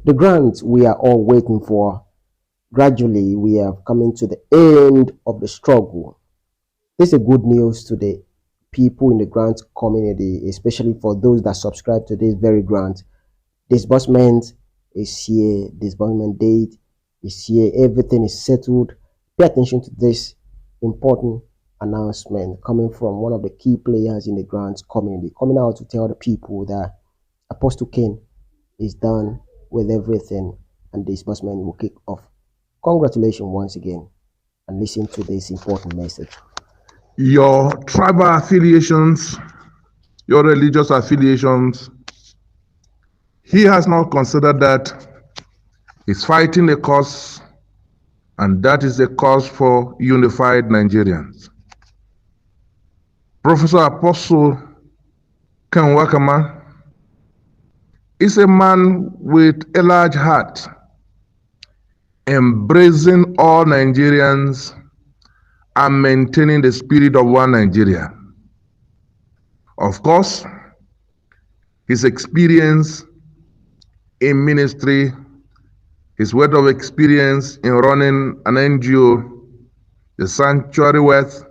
The grant we are all waiting for. Gradually, we are coming to the end of the struggle. This is good news to the people in the grant community, especially for those that subscribe to this very grant. Disbursement is here, disbursement date is here, everything is settled. Pay attention to this important announcement coming from one of the key players in the grant community, coming out to tell the people that Apostle Ken is done with everything and disbursement will kick off. Congratulations once again, and listen to this important message. Your tribal affiliations, your religious affiliations, he has not considered that he's fighting a cause, and that is a cause for unified Nigerians. Professor Apostle Ken Wakama is a man with a large heart, embracing all Nigerians and maintaining the spirit of one Nigeria. Of course, his experience in ministry, his wealth of experience in running an NGO, the Sanctuary Wealth,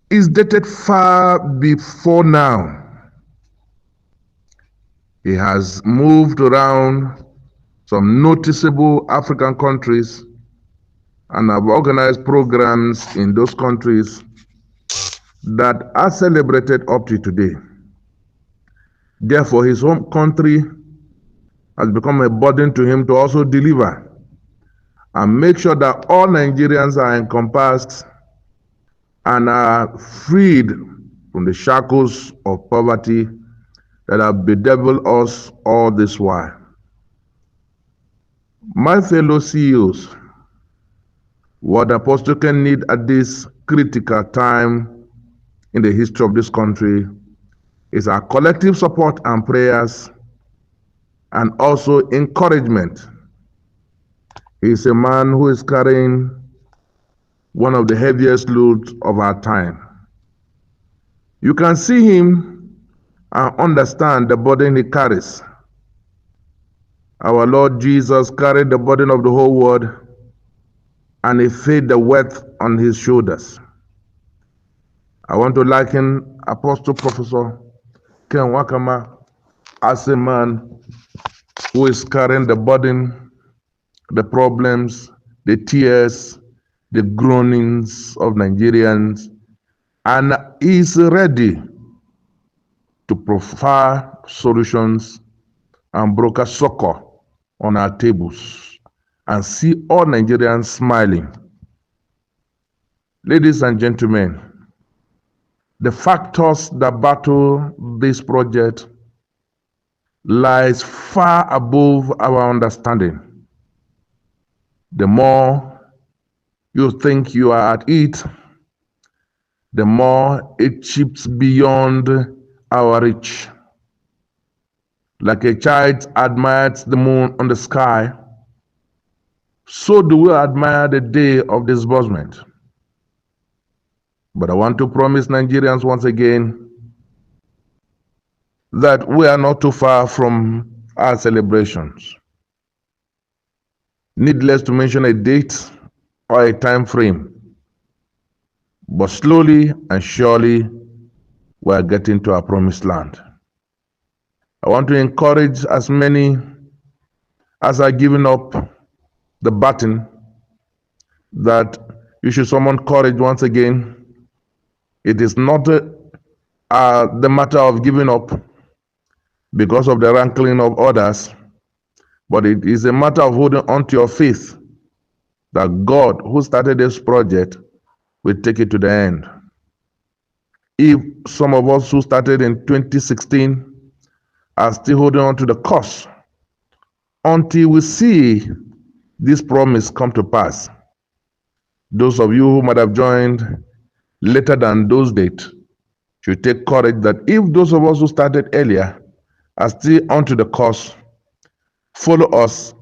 is dated far before now. He has moved around some noticeable African countries and have organized programs in those countries that are celebrated up to today. Therefore, his home country has become a burden to him to also deliver and make sure that all Nigerians are encompassed and are freed from the shackles of poverty that have bedeviled us all this while. My fellow CEOs, what Apostle Ken need at this critical time in the history of this country is our collective support and prayers, and also encouragement. He is a man who is carrying one of the heaviest loads of our time. You can see him and understand the burden he carries. Our Lord Jesus carried the burden of the whole world, and he fed the wealth on his shoulders. I want to liken Apostle Professor Ken Wakama as a man who is carrying the burden, the problems, the tears, the groanings of Nigerians, and is ready to provide solutions and broker succor on our tables and see all Nigerians smiling. Ladies and gentlemen, the factors that battle this project lies far above our understanding. The more you think you are at it, the more it chips beyond our reach. Like a child admires the moon on the sky, so do we admire the day of disbursement. But I want to promise Nigerians once again that we are not too far from our celebrations. Needless to mention a date or a time frame, but slowly and surely we are getting to our promised land. I want to encourage as many as are giving up the baton that you should summon courage once again. It is not the matter of giving up because of the rankling of others, but it is a matter of holding on to your faith that God, who started this project, will take it to the end. If some of us who started in 2016 are still holding on to the course until we see this promise come to pass, those of you who might have joined later than those dates should take courage that if those of us who started earlier are still onto the course, follow us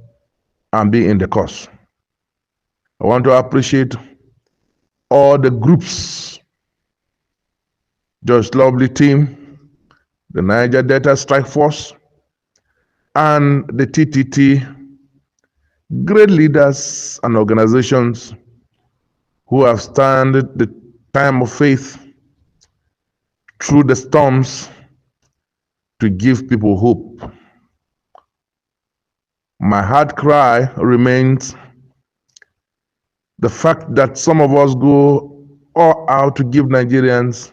and be in the course. I want to appreciate all the groups, George Lovely team, the Niger Delta Strike Force, and the TTT, great leaders and organizations who have stood the time of faith through the storms to give people hope. My heart cry remains the fact that some of us go all out to give Nigerians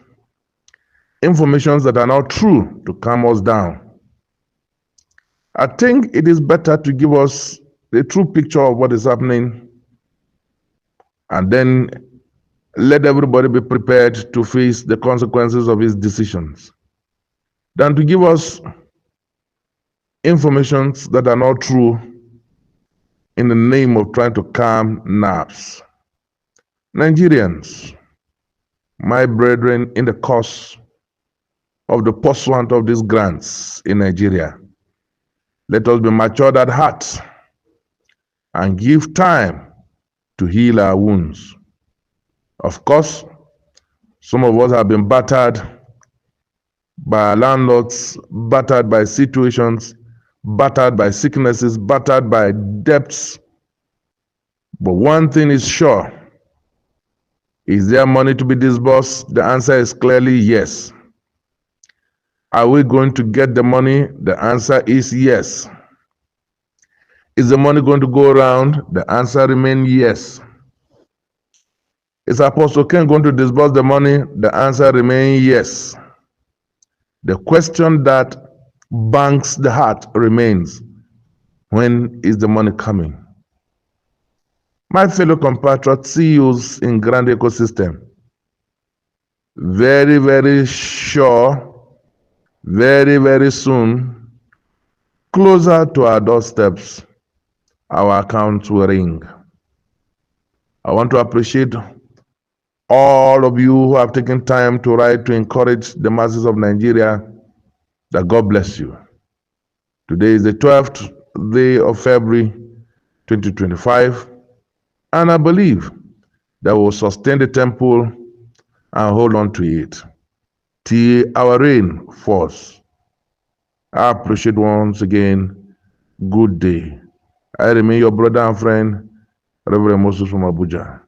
information that are not true to calm us down. I think it is better to give us the true picture of what is happening and then let everybody be prepared to face the consequences of his decisions than to give us information that are not true in the name of trying to calm nerves. Nigerians, my brethren in the cause of the pursuit of these grants in Nigeria, let us be matured at heart and give time to heal our wounds. Of course, some of us have been battered by landlords, battered by situations, battered by sicknesses, battered by debts. But one thing is sure, is there money to be disbursed? The answer is clearly yes. Are we going to get the money? The answer is yes. Is the money going to go around? The answer remains yes. Is Apostle Ken going to disburse the money? The answer remains yes. The question that bangs the heart remains, when is the money coming? My fellow compatriots, CEOs in Grand Ecosystem, very, very sure, very, very soon, closer to our doorsteps, our accounts will ring. I want to appreciate all of you who have taken time to write to encourage the masses of Nigeria. That God bless you. Today is the 12th day of February 2025, and I believe that we will sustain the temple and hold on to it till our reign falls. I appreciate once again. Good day. I remain your brother and friend, Reverend Moses from Abuja.